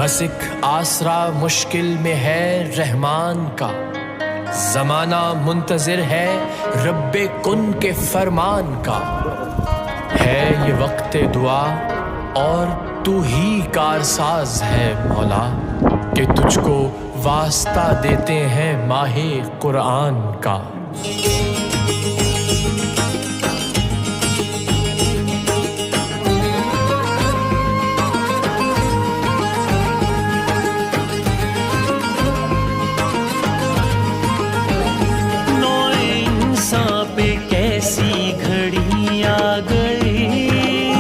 بس ایک آسرا مشکل میں ہے رحمان کا، زمانہ منتظر ہے رب کن کے فرمان کا، ہے یہ وقت دعا اور تو ہی کارساز ہے مولا، کہ تجھ کو واسطہ دیتے ہیں ماہ قرآن کا۔ کیسی گھڑی آ گئی،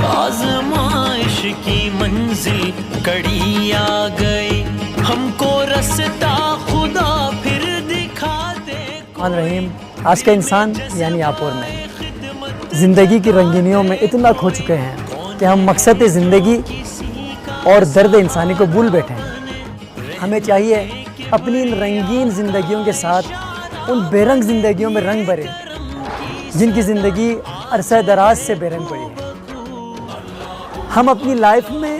آزمائش کی منزل کڑی آ گئی، ہم کو رستہ خدا پھر دکھا دے۔ الرحمن الرحیم، آج کا انسان یعنی آپ اور میں زندگی کی رنگینیوں میں اتنا کھو چکے ہیں کہ ہم مقصد زندگی اور درد انسانی کو بھول بیٹھے ہیں۔ ہمیں چاہیے اپنی ان رنگین زندگیوں کے ساتھ ان بے رنگ زندگیوں میں رنگ بھرے جن کی زندگی عرصہ دراز سے بے رنگ پڑی ہے۔ ہم اپنی لائف میں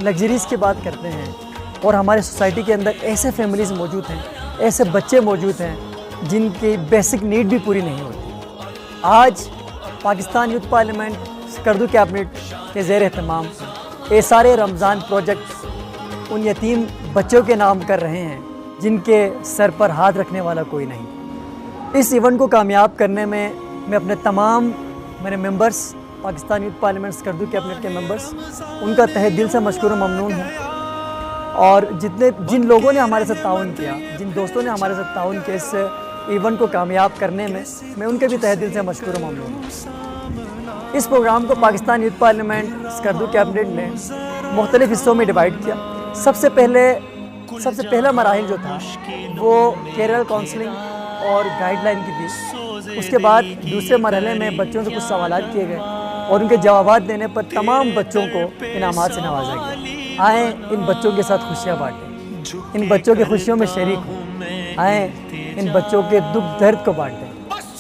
لگژریز کی بات کرتے ہیں اور ہمارے سوسائٹی کے اندر ایسے فیملیز موجود ہیں، ایسے بچے موجود ہیں جن کی بیسک نیڈ بھی پوری نہیں ہوتی۔ آج Pakistan youth parliament Skardu cabinet کے زیر اہتمام ایسار رمضان پروجیکٹ ان یتیم بچوں کے نام کر رہے ہیں جن کے سر پر ہاتھ رکھنے والا کوئی نہیں۔ اس ایونٹ کو کامیاب کرنے میں اپنے تمام میرے members, Pakistan youth parliament Skardu cabinet کے ممبرز، ان کا تہہ دل سے مشکور و ممنون ہوں، اور جن لوگوں نے ہمارے ساتھ تعاون کیا، جن دوستوں نے ہمارے ساتھ تعاون کیا اس ایونٹ کو کامیاب کرنے میں ان کے بھی تہہ دل سے مشکور و ممنون ہوں۔ اس پروگرام کو Pakistan youth parliament Skardu cabinet نے مختلف حصوں میں ڈیوائیڈ کیا۔ سب سے پہلا مراحل جو تھا وہ کیریئر کاؤنسلنگ اور گائیڈ لائن کی تھی۔ اس کے بعد دوسرے مرحلے میں بچوں سے کچھ سوالات کیے گئے اور ان کے جوابات دینے پر تمام بچوں کو انعامات سے نوازا گیا۔ آئیں ان بچوں کے ساتھ خوشیاں بانٹیں، ان بچوں کی خوشیوں میں شریک ہوں، آئیں ان بچوں کے دکھ درد کو بانٹیں،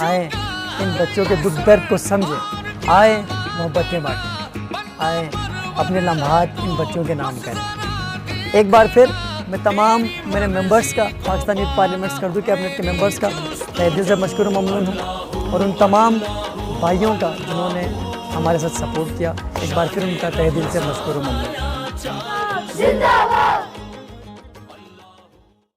آئیں ان بچوں کے دکھ درد کو سمجھیں، آئیں محبتیں بانٹیں، آئیں اپنے لمحات ان بچوں کے نام کریں۔ ایک بار پھر میں تمام میرے ممبرز کا، Pakistan youth parliament Skardu cabinet کے ممبرز کا تہہ دل سے مشکور و ممنون ہوں، اور ان تمام بھائیوں کا جنہوں نے ہمارے ساتھ سپورٹ کیا، ایک بار پھر ان کا تہہ دل سے مشکور و ممنون ہوں۔